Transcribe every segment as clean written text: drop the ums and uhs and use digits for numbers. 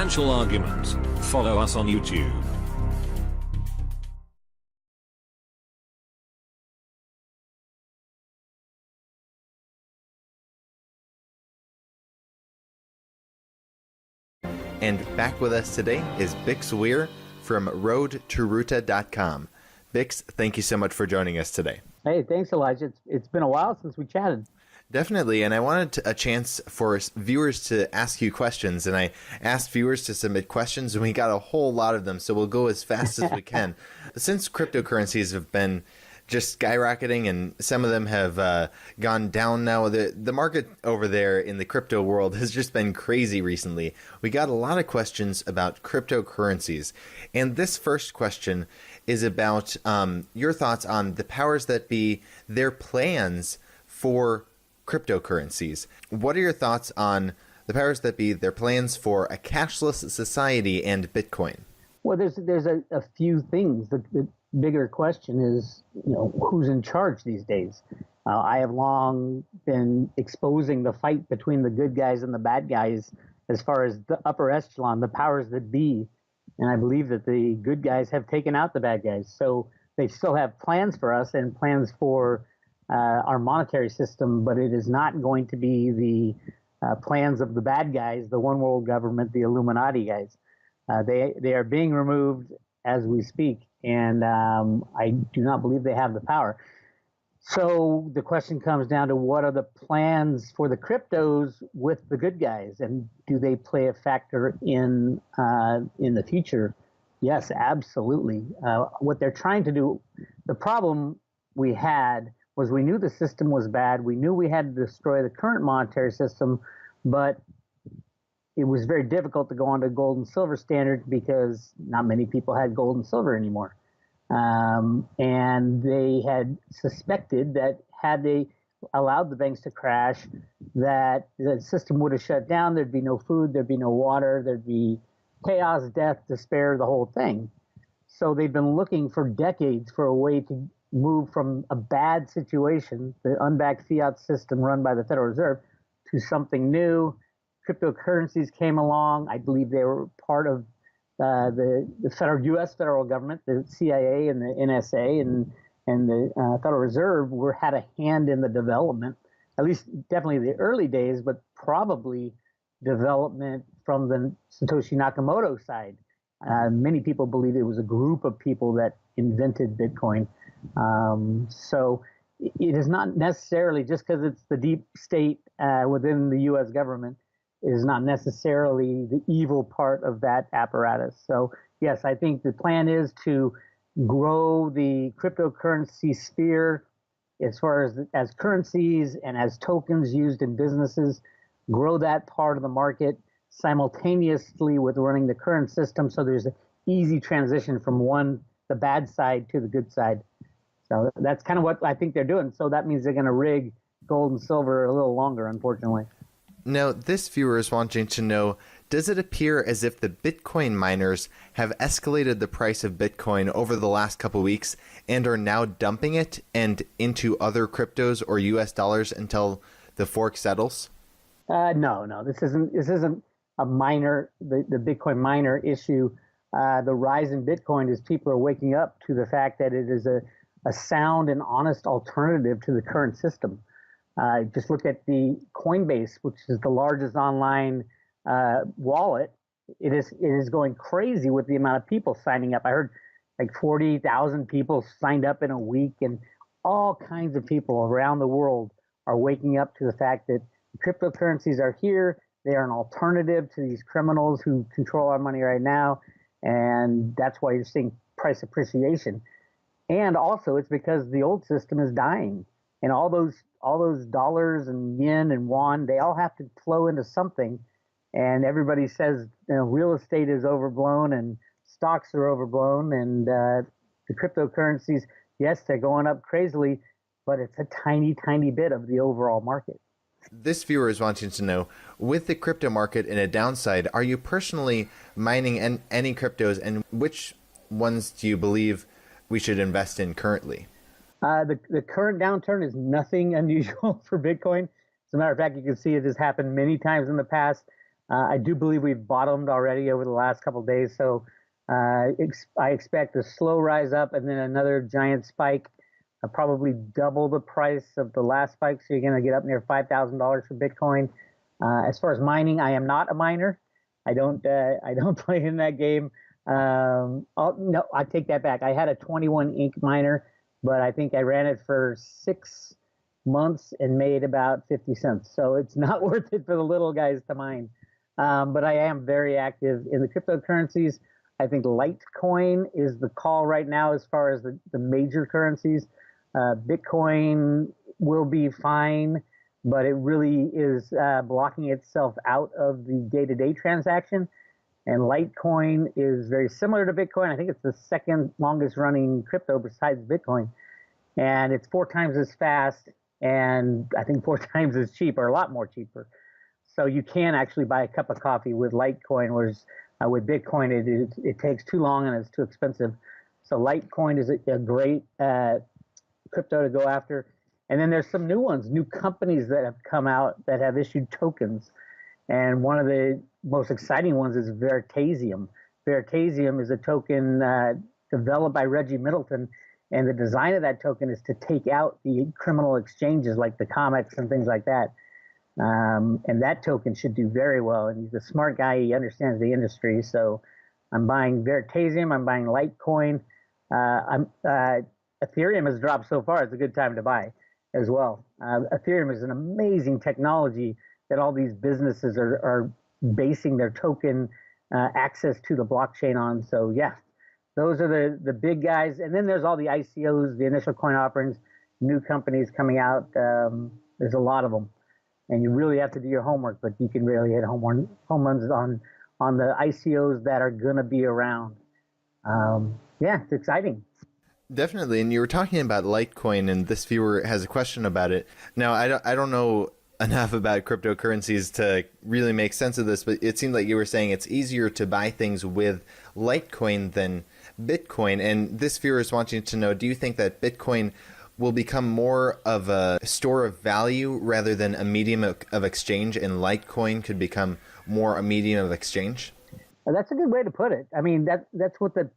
financial argument. Follow us on YouTube. And back with us today is BIX WEIR from roadtoruta.com. BIX, thank you so much for joining us today. Hey, thanks, Elijah. It's been a while since we chatted. Definitely, and I wanted a chance for viewers to ask you questions, and I asked viewers to submit questions, and we got a whole lot of them, so we'll go as fast as we can. Since cryptocurrencies have been just skyrocketing, and some of them have gone down now. The market over there in the crypto world has just been crazy recently. We got a lot of questions about cryptocurrencies. And this first question is about your thoughts on the powers that be, their plans for cryptocurrencies. What are your thoughts on the powers that be, their plans for a cashless society and Bitcoin? Well, there's a few things. The bigger question is, who's in charge these days? I have long been exposing the fight between the good guys and the bad guys as far as the upper echelon, the powers that be. And I believe that the good guys have taken out the bad guys. So they still have plans for us and plans for our monetary system, but it is not going to be the plans of the bad guys, the one world government, the Illuminati guys. They are being removed as we speak, and I do not believe they have the power. So the question comes down to, what are the plans for the cryptos with the good guys, and do they play a factor in the future? Yes, absolutely. What they're trying to do, the problem we had was we knew the system was bad. We knew we had to destroy the current monetary system, but it was very difficult to go on to gold and silver standard because not many people had gold and silver anymore. And they had suspected that had they allowed the banks to crash, that the system would have shut down. There'd be no food, there'd be no water, there'd be chaos, death, despair, the whole thing. So they've been looking for decades for a way to move from a bad situation, the unbacked fiat system run by the Federal Reserve, to something new. Cryptocurrencies came along. I believe they were part of the U.S. federal government, the CIA and the NSA and the Federal Reserve had a hand in the development, at least definitely the early days, but probably development from the Satoshi Nakamoto side. Many people believe it was a group of people that invented Bitcoin. So it is not necessarily, just because it's the deep state within the U.S. government, is not necessarily the evil part of that apparatus. So yes, I think the plan is to grow the cryptocurrency sphere as far as currencies and as tokens used in businesses, grow that part of the market simultaneously with running the current system, so there's an easy transition from the bad side to the good side. So that's kind of what I think they're doing. So that means they're going to rig gold and silver a little longer, unfortunately. Now, this viewer is wanting to know, does it appear as if the Bitcoin miners have escalated the price of Bitcoin over the last couple weeks and are now dumping it and into other cryptos or US dollars until the fork settles? No, this isn't a miner, the Bitcoin miner issue. The rise in Bitcoin is people are waking up to the fact that it is a sound and honest alternative to the current system. Just look at the Coinbase, which is the largest online wallet. It is going crazy with the amount of people signing up. I heard like 40,000 people signed up in a week, and all kinds of people around the world are waking up to the fact that cryptocurrencies are here. They are an alternative to these criminals who control our money right now, and that's why you're seeing price appreciation. And also, it's because the old system is dying, and all those dollars and yen and won, they all have to flow into something. And everybody says, real estate is overblown and stocks are overblown, and the cryptocurrencies, yes, they're going up crazily, but it's a tiny, tiny bit of the overall market. This viewer is wanting to know, with the crypto market in a downside, are you personally mining any cryptos, and which ones do you believe we should invest in currently? The current downturn is nothing unusual for Bitcoin. As a matter of fact, you can see it has happened many times in the past. I do believe we've bottomed already over the last couple of days, so I expect a slow rise up and then another giant spike, probably double the price of the last spike. So you're going to get up near $5,000 for Bitcoin. As far as mining, I am not a miner. I don't play in that game. No, I take that back. I had a 21 ink miner, but I think I ran it for 6 months and made about 50 cents. So it's not worth it for the little guys to mine. But I am very active in the cryptocurrencies. I think Litecoin is the call right now as far as the major currencies. Bitcoin will be fine, but it really is blocking itself out of the day-to-day transaction. And Litecoin is very similar to Bitcoin. I think it's the second longest running crypto besides Bitcoin. And it's 4 times as fast and I think 4 times as cheap, or a lot more cheaper. So you can actually buy a cup of coffee with Litecoin, whereas with Bitcoin, it takes too long and it's too expensive. So Litecoin is a great crypto to go after. And then there's some new ones, new companies that have come out that have issued tokens. And one of the most exciting ones is Veritasium. Veritasium is a token developed by Reggie Middleton. And the design of that token is to take out the criminal exchanges like the Comex and things like that. And that token should do very well. And he's a smart guy. He understands the industry. So I'm buying Veritasium. I'm buying Litecoin. Ethereum has dropped so far. It's a good time to buy as well. Ethereum is an amazing technology that all these businesses are basing their token access to the blockchain on. So yeah, those are the big guys. And then there's all the ICOs, the initial coin offerings, new companies coming out. There's a lot of them. And you really have to do your homework, but you can really hit home runs on the ICOs that are going to be around. Yeah, it's exciting. Definitely. And you were talking about Litecoin, and this viewer has a question about it. Now, I don't know enough about cryptocurrencies to really make sense of this, but it seemed like you were saying it's easier to buy things with Litecoin than Bitcoin. And this viewer is wanting to know, do you think that Bitcoin will become more of a store of value rather than a medium of exchange, and Litecoin could become more a medium of exchange? That's a good way to put it. I mean, that's what the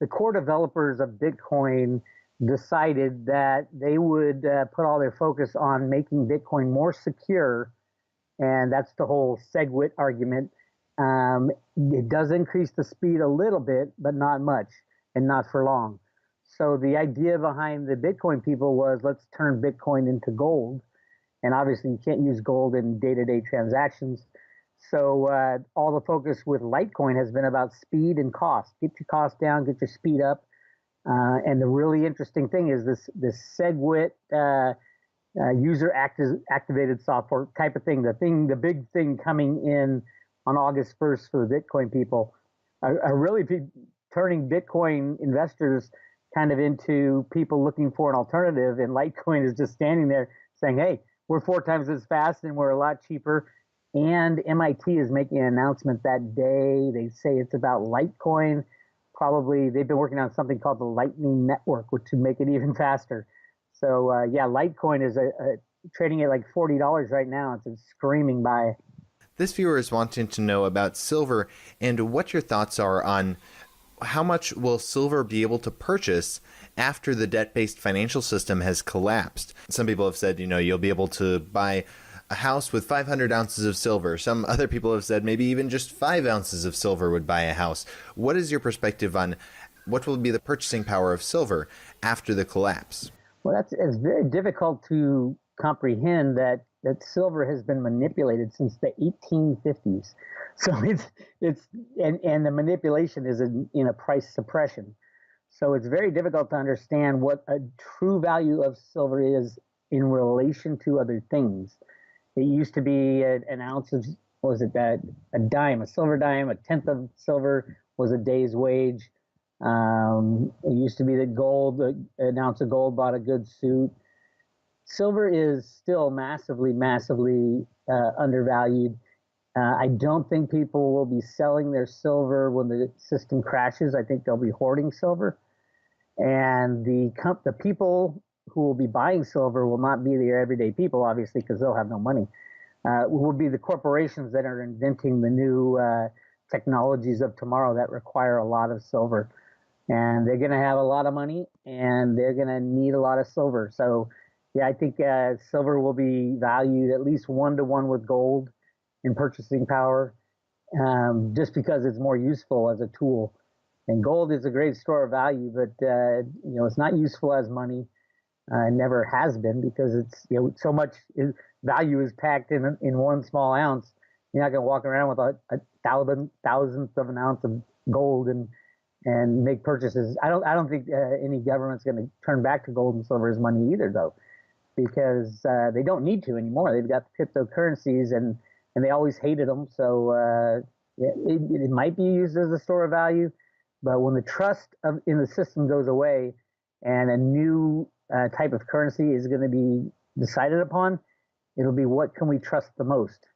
core developers of Bitcoin decided, that they would put all their focus on making Bitcoin more secure. And that's the whole SegWit argument. It does increase the speed a little bit, but not much, and not for long. So the idea behind the Bitcoin people was, let's turn Bitcoin into gold. And obviously you can't use gold in day-to-day transactions. So all the focus with Litecoin has been about speed and cost. Get your cost down, get your speed up. And the really interesting thing is this SegWit user activated software type of thing. The big thing coming in on August 1st for the Bitcoin people are really turning Bitcoin investors kind of into people looking for an alternative. And Litecoin is just standing there saying, hey, we're 4 times as fast and we're a lot cheaper. And MIT is making an announcement that day. They say it's about Litecoin. Probably they've been working on something called the Lightning Network, which would make it even faster. So yeah, Litecoin is trading at like $40 right now. It's a screaming buy. This viewer is wanting to know about silver and what your thoughts are on how much will silver be able to purchase after the debt-based financial system has collapsed. Some people have said, you'll be able to buy a house with 500 ounces of silver. Some other people have said maybe even just 5 ounces of silver would buy a house. What is your perspective on what will be the purchasing power of silver after the collapse? Well, it's very difficult to comprehend that silver has been manipulated since the 1850s. So it's the manipulation is in a price suppression. So it's very difficult to understand what a true value of silver is in relation to other things. It used to be an ounce of, what was it, a dime, a silver dime, a tenth of silver was a day's wage. It used to be that gold, an ounce of gold bought a good suit. Silver is still massively undervalued. I don't think people will be selling their silver when the system crashes. I think they'll be hoarding silver. And the people who will be buying silver will not be the everyday people, obviously, because they'll have no money. will be the corporations that are inventing the new technologies of tomorrow that require a lot of silver. And they're going to have a lot of money, and they're going to need a lot of silver. So, yeah, I think silver will be valued at least 1-to-1 with gold in purchasing power, just because it's more useful as a tool. And gold is a great store of value, but it's not useful as money. It never has been, because it's so much value is packed in one small ounce. You're not going to walk around with a thousandth of an ounce of gold and make purchases. I don't think any government's going to turn back to gold and silver as money either, though, because they don't need to anymore. They've got the cryptocurrencies, and they always hated them. So it might be used as a store of value, but when the trust in the system goes away and a new type of currency is going to be decided upon, it'll be what can we trust the most.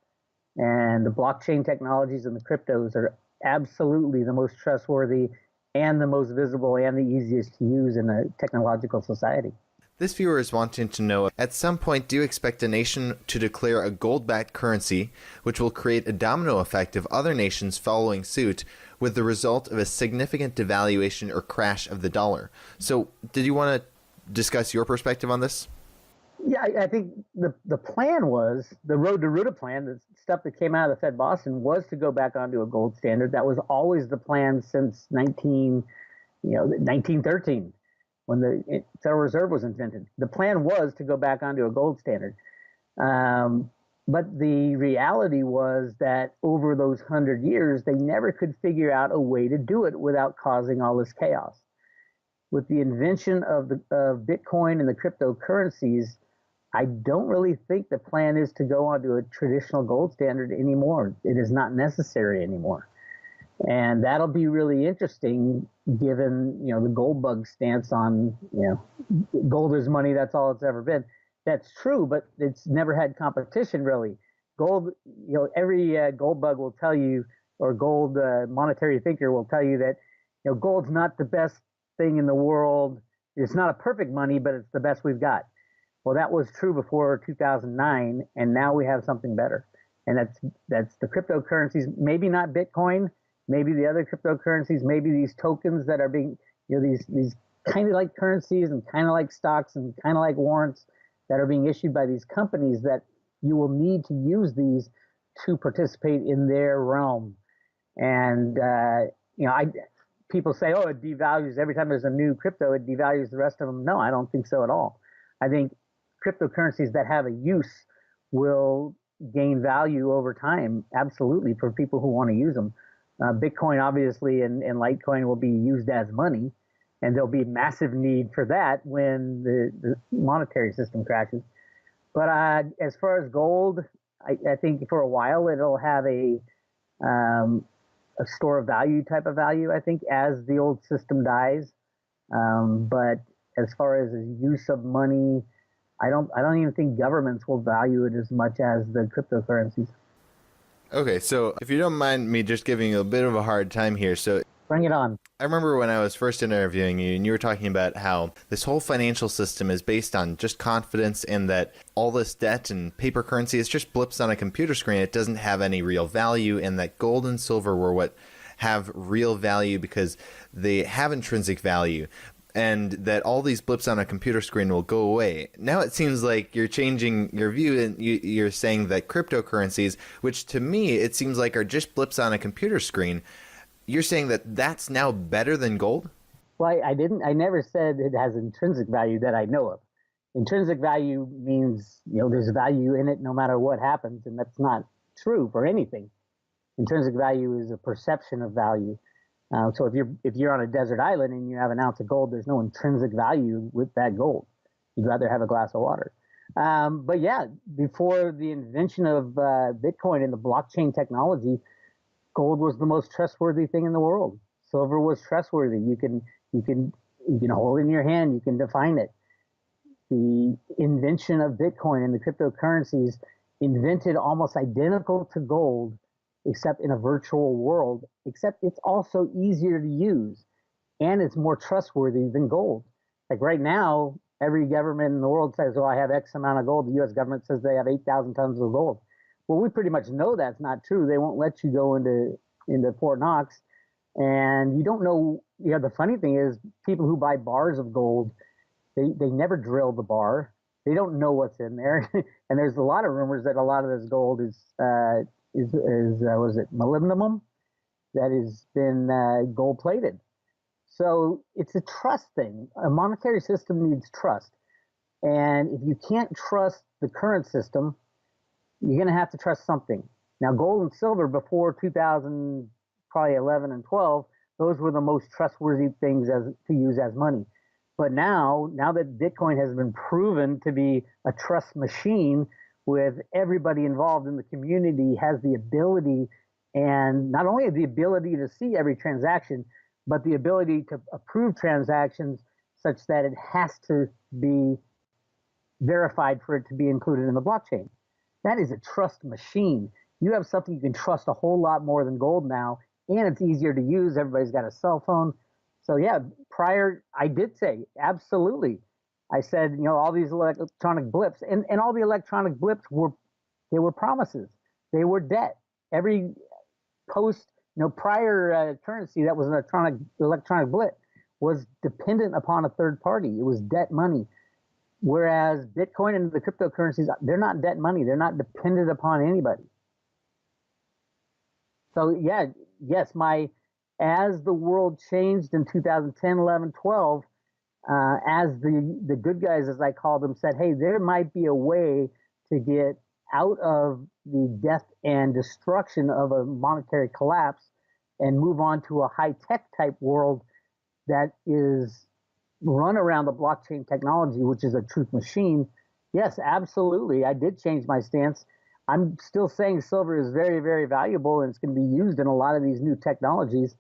And the blockchain technologies and the cryptos are absolutely the most trustworthy and the most visible and the easiest to use in a technological society. This viewer is wanting to know, at some point, do you expect a nation to declare a gold-backed currency, which will create a domino effect of other nations following suit, with the result of a significant devaluation or crash of the dollar? So, did you want to discuss your perspective on this? Yeah, I think the plan was, the Road to Ruta plan, the stuff that came out of the Fed Boston, was to go back onto a gold standard. That was always the plan since 1913, when the Federal Reserve was invented. The plan was to go back onto a gold standard. But the reality was that over those 100 years, they never could figure out a way to do it without causing all this chaos. With the invention of Bitcoin and the cryptocurrencies, I don't really think the plan is to go onto a traditional gold standard anymore. It is not necessary anymore. And that'll be really interesting, given, the gold bug stance on, gold is money, that's all it's ever been. That's true, but it's never had competition, really. Gold, every gold bug will tell you, or gold monetary thinker will tell you that, gold's not the best thing in the world. It's not a perfect money, but it's the best we've got. Well, that was true before 2009, and now we have something better. And that's the cryptocurrencies, maybe not Bitcoin, maybe the other cryptocurrencies, maybe these tokens that are being, these kind of like currencies and kind of like stocks and kind of like warrants that are being issued by these companies, that you will need to use these to participate in their realm. And, people say, oh, it devalues every time there's a new crypto, it devalues the rest of them. No, I don't think so at all. I think cryptocurrencies that have a use will gain value over time, absolutely, for people who want to use them. Bitcoin, obviously, and Litecoin will be used as money, and there'll be massive need for that when the monetary system crashes. But as far as gold, I think for a while it'll have a store of value type of value, I think, as the old system dies. But as far as the use of money, I don't even think governments will value it as much as the cryptocurrencies. Okay, so if you don't mind me just giving you a bit of a hard time here, so bring it on. I remember when I was first interviewing you, and you were talking about how this whole financial system is based on just confidence, and that all this debt and paper currency is just blips on a computer screen. It doesn't have any real value, and that gold and silver were what have real value because they have intrinsic value, and that all these blips on a computer screen will go away. Now it seems like you're changing your view, and you're saying that cryptocurrencies, which to me it seems like are just blips on a computer screen, you're saying that that's now better than gold? Well, I never said it has intrinsic value that I know of. Intrinsic value means, there's value in it no matter what happens, and that's not true for anything. Intrinsic value is a perception of value. So if you're on a desert island and you have an ounce of gold, there's no intrinsic value with that gold. You'd rather have a glass of water. But yeah, before the invention of Bitcoin and the blockchain technology, gold was the most trustworthy thing in the world. Silver was trustworthy. You can hold it in your hand. You can define it. The invention of Bitcoin and the cryptocurrencies invented almost identical to gold, except in a virtual world, except it's also easier to use and it's more trustworthy than gold. Like right now, every government in the world says, oh, I have X amount of gold. The U.S. government says they have 8,000 tons of gold. Well, we pretty much know that's not true. They won't let you go into Fort Knox, and you don't know. The funny thing is, people who buy bars of gold, they never drill the bar. They don't know what's in there, and there's a lot of rumors that a lot of this gold is was it molybdenum that has been gold plated. So it's a trust thing. A monetary system needs trust, and if you can't trust the current system, you're going to have to trust something. Now, gold and silver before 2000, probably 11 and 12, those were the most trustworthy things to use as money. But now that Bitcoin has been proven to be a trust machine, with everybody involved in the community has the ability, and not only the ability to see every transaction, but the ability to approve transactions such that it has to be verified for it to be included in the blockchain. That is a trust machine. You have something you can trust a whole lot more than gold now, and it's easier to use. Everybody's got a cell phone. So yeah, prior, I did say, absolutely. I said, all these electronic blips, and all the electronic blips they were promises. They were debt. Every prior currency that was an electronic blip was dependent upon a third party. It was debt money. Whereas Bitcoin and the cryptocurrencies, they're not debt money. They're not dependent upon anybody. So yeah, yes, as the world changed in 2010, 11, 12, as the good guys, as I call them, said, hey, there might be a way to get out of the death and destruction of a monetary collapse and move on to a high-tech type world that is run around the blockchain technology, which is a truth machine. Yes, absolutely. I did change my stance. I'm still saying silver is very, very valuable, and it's going to be used in a lot of these new technologies.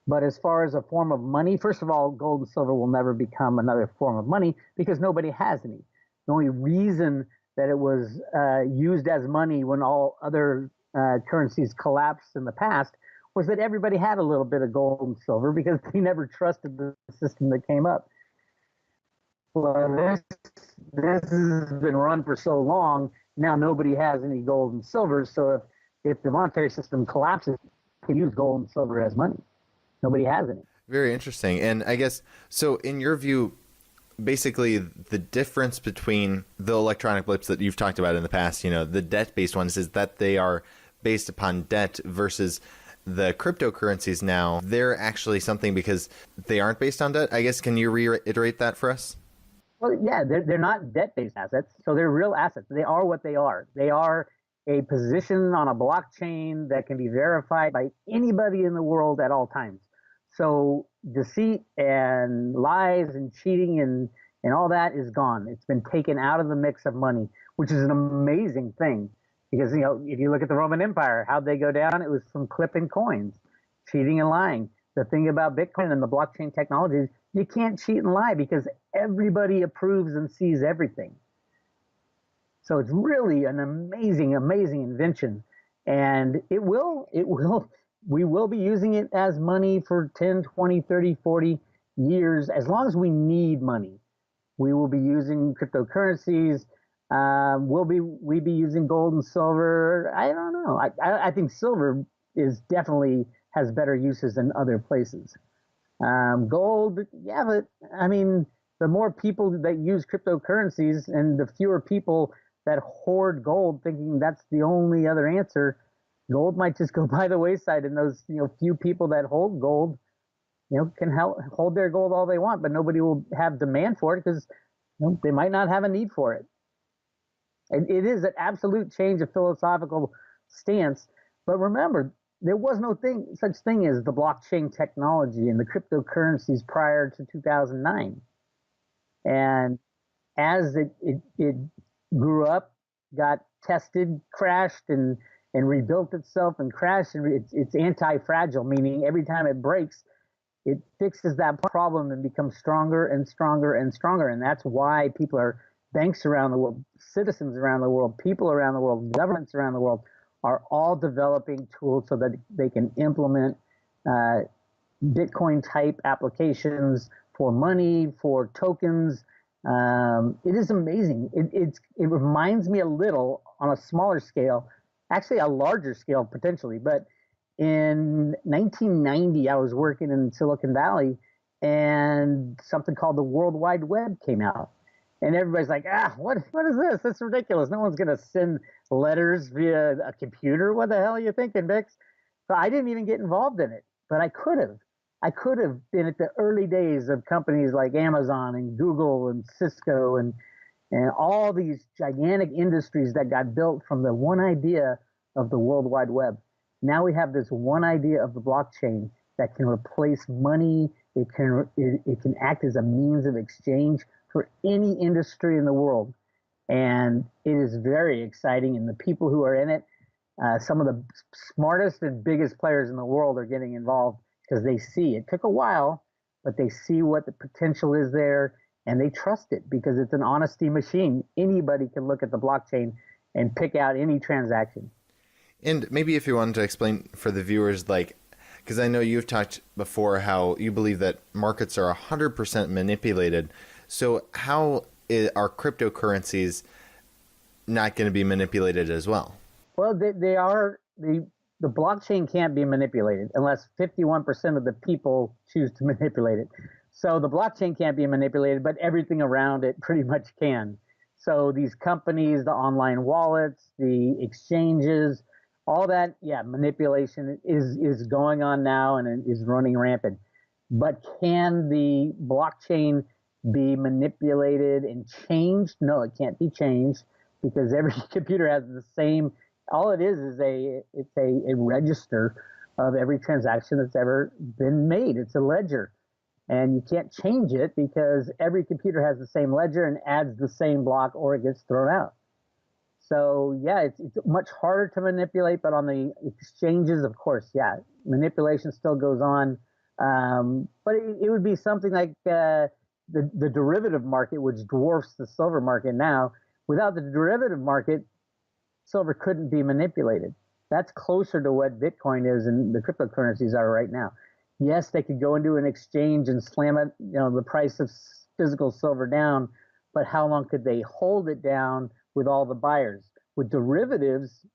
But as far as a form of money, first of all, gold and silver will never become another form of money because nobody has any. The only reason that it was used as money when all other currencies collapsed in the past was that everybody had a little bit of gold and silver because they never trusted the system that came up. Well, this has been run for so long, now nobody has any gold and silver. So if the monetary system collapses, you can use gold and silver as money. Nobody has any. Very interesting. And I guess, so in your view, basically the difference between the electronic blips that you've talked about in the past, the debt-based ones, is that they are based upon debt versus the cryptocurrencies now, they're actually something because they aren't based on debt. I guess, can you reiterate that for us? Well, yeah, they're not debt-based assets, so they're real assets. They are what they are. They are a position on a blockchain that can be verified by anybody in the world at all times. So deceit and lies and cheating and all that is gone. It's been taken out of the mix of money, which is an amazing thing. Because, if you look at the Roman Empire, how'd they go down? It was from clipping coins, cheating and lying. The thing about Bitcoin and the blockchain technologies, you can't cheat and lie because everybody approves and sees everything. So it's really an amazing, amazing invention. And we will be using it as money for 10, 20, 30, 40 years, as long as we need money. We will be using cryptocurrencies. We be using gold and silver? I don't know. I think silver has better uses than other places. Gold, yeah, but I mean, the more people that use cryptocurrencies and the fewer people that hoard gold thinking that's the only other answer, gold might just go by the wayside, and those few people that hold gold can hold their gold all they want, but nobody will have demand for it because they might not have a need for it. It is an absolute change of philosophical stance. But remember, there was no such thing as the blockchain technology and the cryptocurrencies prior to 2009. And as it grew up, got tested, crashed, and rebuilt itself and crashed, and it's anti-fragile, meaning every time it breaks, it fixes that problem and becomes stronger and stronger and stronger. And that's why banks around the world, citizens around the world, people around the world, governments around the world are all developing tools so that they can implement Bitcoin-type applications for money, for tokens. It is amazing. It reminds me a little, on a smaller scale, actually a larger scale potentially. But in 1990, I was working in Silicon Valley, and something called the World Wide Web came out. And everybody's like, what is this? That's ridiculous. No one's going to send letters via a computer. What the hell are you thinking, Bix? So I didn't even get involved in it, but I could have. I could have been at the early days of companies like Amazon and Google and Cisco and all these gigantic industries that got built from the one idea of the World Wide Web. Now we have this one idea of the blockchain that can replace money. It can act as a means of exchange for any industry in the world. And it is very exciting. And the people who are in it, some of the smartest and biggest players in the world are getting involved because they see it took a while, but they see what the potential is there and they trust it because it's an honesty machine. Anybody can look at the blockchain and pick out any transaction. And maybe if you wanted to explain for the viewers, like, because I know you've talked before how you believe that markets are 100% manipulated. So how are cryptocurrencies not going to be manipulated as well? Well, they are. The blockchain can't be manipulated unless 51% of the people choose to manipulate it. So the blockchain can't be manipulated, but everything around it pretty much can. So these companies, the online wallets, the exchanges, all that, yeah, manipulation is going on now and it is running rampant. But can the blockchain be manipulated and changed? No, it can't be changed because every computer has the same. All it is a register of every transaction that's ever been made. It's a ledger, and you can't change it because every computer has the same ledger and adds the same block, or it gets thrown out. So yeah, it's much harder to manipulate, but on the exchanges, of course, yeah, manipulation still goes on. But it would be something like the derivative market, which dwarfs the silver market now. Without the derivative market, silver couldn't be manipulated. That's closer to what Bitcoin is and the cryptocurrencies are right now. Yes, they could go into an exchange and slam it, the price of physical silver down, but how long could they hold it down with all the buyers? With derivatives,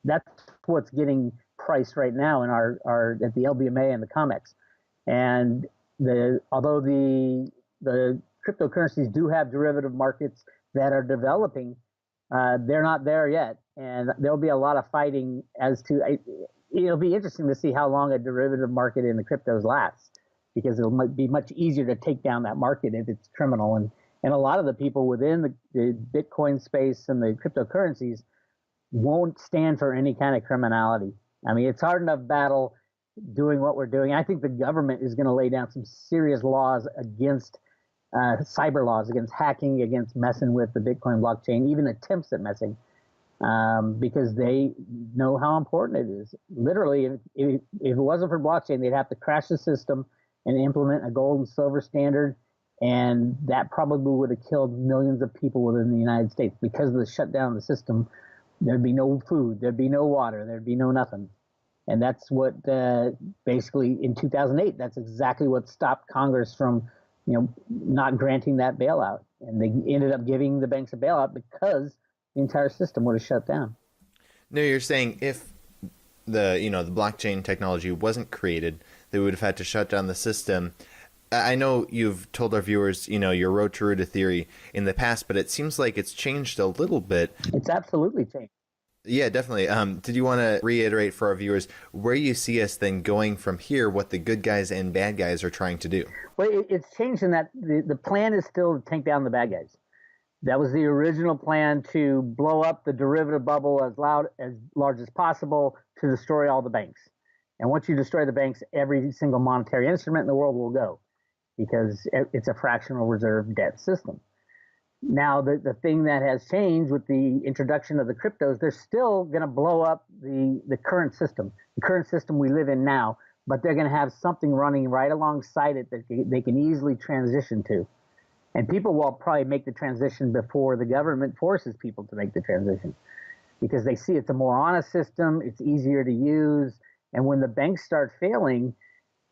that's what's getting priced right now in our at the LBMA and the COMEX. And although the cryptocurrencies do have derivative markets that are developing, they're not there yet, and there'll be a lot of fighting as to. It'll be interesting to see how long a derivative market in the cryptos lasts, because it'll be much easier to take down that market if it's criminal. And a lot of the people within the Bitcoin space and the cryptocurrencies won't stand for any kind of criminality. I mean, it's hard enough battle doing what we're doing. I think the government is going to lay down some serious laws against cyber laws, against hacking, against messing with the Bitcoin blockchain, even attempts at messing, because they know how important it is. Literally, if it wasn't for blockchain, they'd have to crash the system and implement a gold and silver standard, and that probably would have killed millions of people within the United States. Because of the shutdown of the system, there'd be no food, there'd be no water, there'd be no nothing. And that's what basically in 2008, that's exactly what stopped Congress from not granting that bailout. And they ended up giving the banks a bailout because the entire system would have shut down. No, you're saying if the blockchain technology wasn't created, they would have had to shut down the system. I know you've told our viewers, your road to root of theory in the past, but it seems like it's changed a little bit. It's absolutely changed. Yeah, definitely. Did you want to reiterate for our viewers where you see us then going from here, what the good guys and bad guys are trying to do? Well, it's changed in that the plan is still to take down the bad guys. That was the original plan, to blow up the derivative bubble as large as possible, to destroy all the banks. And once you destroy the banks, every single monetary instrument in the world will go, because it's a fractional reserve debt system. Now, the thing that has changed with the introduction of the cryptos, they're still going to blow up the current system we live in now, but they're going to have something running right alongside it that they can easily transition to. And people will probably make the transition before the government forces people to make the transition, because they see it's a more honest system, it's easier to use. And when the banks start failing,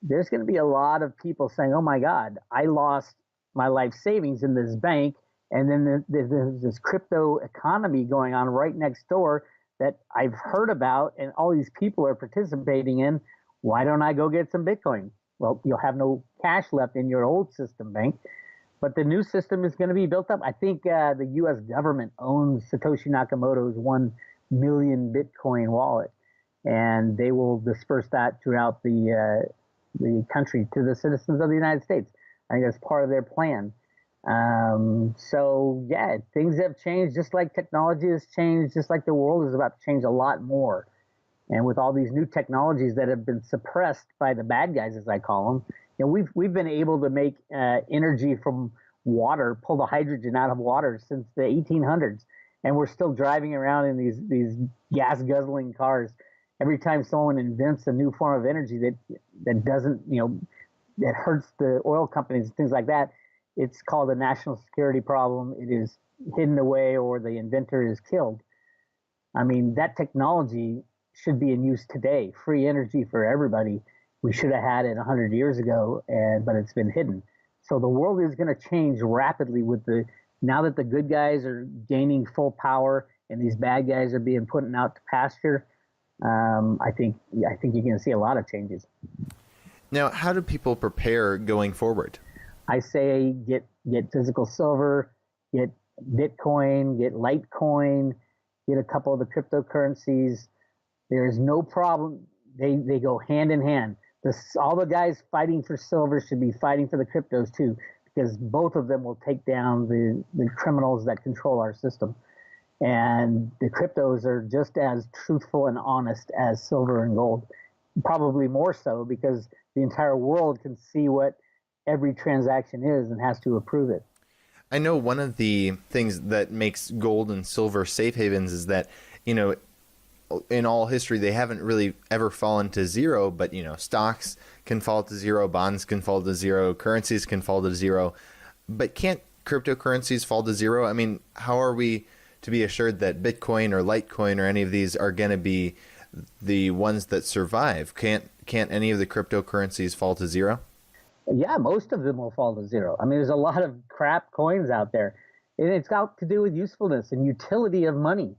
there's going to be a lot of people saying, oh my God, I lost my life savings in this bank. And then there's this crypto economy going on right next door that I've heard about and all these people are participating in. Why don't I go get some Bitcoin? Well, you'll have no cash left in your old system bank, but the new system is going to be built up. I think the U.S. government owns Satoshi Nakamoto's 1 million Bitcoin wallet, and they will disperse that throughout the country to the citizens of the United States. I think that's part of their plan. So yeah, things have changed, just like technology has changed, just like the world is about to change a lot more. And with all these new technologies that have been suppressed by the bad guys, as I call them, we've been able to make energy from water, pull the hydrogen out of water since the 1800s, and we're still driving around in these gas guzzling cars. Every time someone invents a new form of energy that doesn't, that hurts the oil companies and things like that, it's called a national security problem. It is hidden away, or the inventor is killed. I mean, that technology should be in use today. Free energy for everybody. We should have had it 100 years ago, but it's been hidden. So the world is going to change rapidly now that the good guys are gaining full power and these bad guys are being put out to pasture. I think you're going to see a lot of changes. Now, how do people prepare going forward? I say get physical silver, get Bitcoin, get Litecoin, get a couple of the cryptocurrencies. There's no problem. They go hand in hand. All the guys fighting for silver should be fighting for the cryptos too, because both of them will take down the criminals that control our system. And the cryptos are just as truthful and honest as silver and gold, probably more so, because the entire world can see what every transaction is and has to approve it. I know one of the things that makes gold and silver safe havens is that, in all history, they haven't really ever fallen to zero, but, stocks can fall to zero, bonds can fall to zero, currencies can fall to zero, but can't cryptocurrencies fall to zero? I mean, how are we to be assured that Bitcoin or Litecoin or any of these are going to be the ones that survive? Can't any of the cryptocurrencies fall to zero? Yeah, most of them will fall to zero. I mean, there's a lot of crap coins out there, and it's got to do with usefulness and utility of money.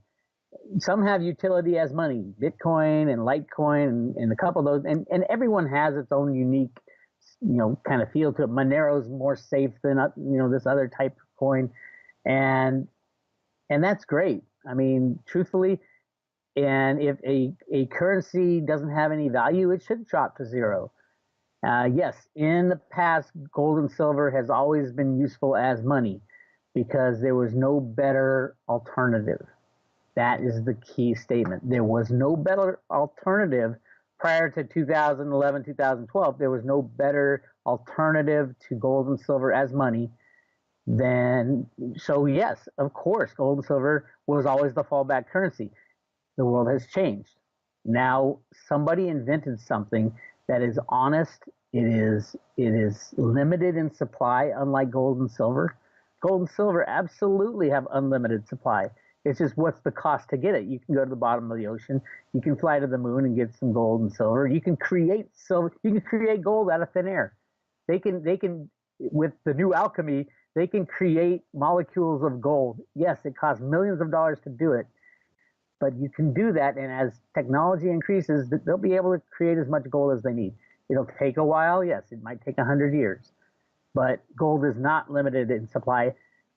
Some have utility as money, Bitcoin and Litecoin and a couple of those, and everyone has its own unique, kind of feel to it. Monero's more safe than, this other type of coin, and that's great. I mean, truthfully, and if a currency doesn't have any value, it should drop to zero. Yes, in the past, gold and silver has always been useful as money because there was no better alternative. That is the key statement. There was no better alternative prior to 2011, 2012. There was no better alternative to gold and silver as money so yes, of course, gold and silver was always the fallback currency. The world has changed. Now somebody invented something that is honest. It is limited in supply, unlike gold and silver. Gold and silver absolutely have unlimited supply. It's just, what's the cost to get it? You can go to the bottom of the ocean. You can fly to the moon and get some gold and silver. You can create silver. You can create gold out of thin air. They can with the new alchemy, they can create molecules of gold. Yes, it costs millions of dollars to do it, but you can do that. And as technology increases, they'll be able to create as much gold as they need. It'll take a while. Yes, it might take 100 years, but gold is not limited in supply.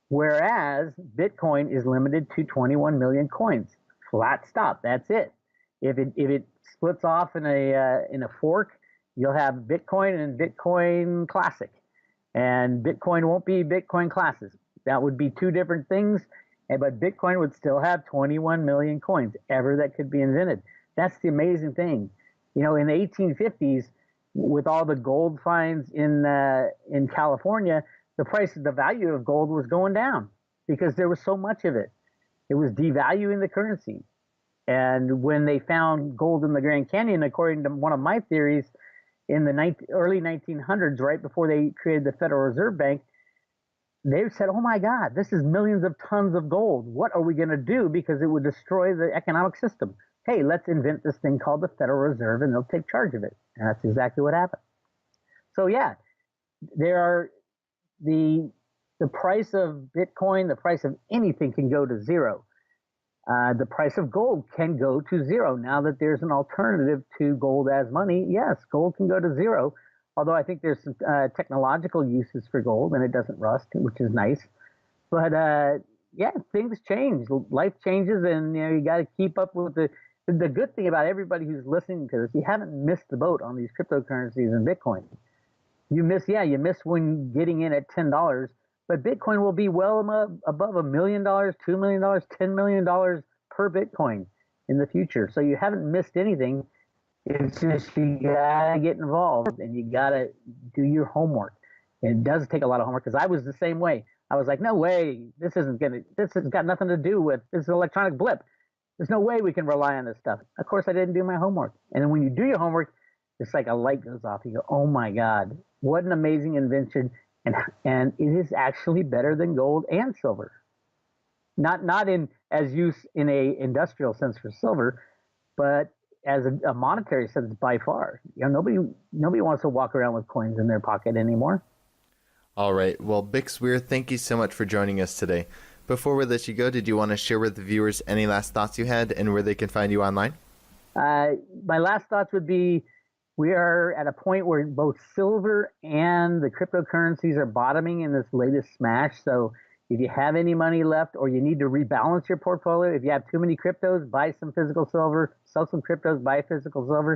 Whereas Bitcoin is limited to 21 million coins. Flat stop. That's it. If it splits off in a fork, you'll have Bitcoin and Bitcoin Classic, and Bitcoin won't be Bitcoin Classic. That would be two different things. But Bitcoin would still have 21 million coins ever that could be invented. That's the amazing thing. In the 1850s, with all the gold finds in California, the value of gold was going down because there was so much of it. It was devaluing the currency. And when they found gold in the Grand Canyon, according to one of my theories, in the early 1900s, right before they created the Federal Reserve Bank, they said, oh my God, this is millions of tons of gold. What are we going to do? Because it would destroy the economic system. Hey, let's invent this thing called the Federal Reserve and they'll take charge of it. And that's exactly what happened. So yeah, the price of Bitcoin, the price of anything can go to zero. The price of gold can go to zero. Now that there's an alternative to gold as money, yes, gold can go to zero. Although I think there's some technological uses for gold and it doesn't rust, which is nice. But yeah, things change. Life changes, and you got to keep up with the good thing about everybody who's listening to this. You haven't missed the boat on these cryptocurrencies and Bitcoin. You miss when getting in at $10, but Bitcoin will be well above $1 million, $2 million, $10 million per Bitcoin in the future. So you haven't missed anything. It's just you gotta get involved and you gotta do your homework. And it does take a lot of homework, because I was the same way. I was like, no way, this has got nothing to do with this electronic blip. There's no way we can rely on this stuff. Of course, I didn't do my homework. And then when you do your homework, it's like a light goes off. You go, oh my God, what an amazing invention. And it is actually better than gold and silver. Not in as use in a industrial sense for silver, but as a monetary sense by far. Nobody wants to walk around with coins in their pocket anymore. All right. Well, BIX WEIR, thank you so much for joining us today. Before we let you go, did you want to share with the viewers any last thoughts you had and where they can find you online? My last thoughts would be, we are at a point where both silver and the cryptocurrencies are bottoming in this latest smash. So if you have any money left, or you need to rebalance your portfolio, if you have too many cryptos, buy some physical silver, sell some cryptos, buy physical silver.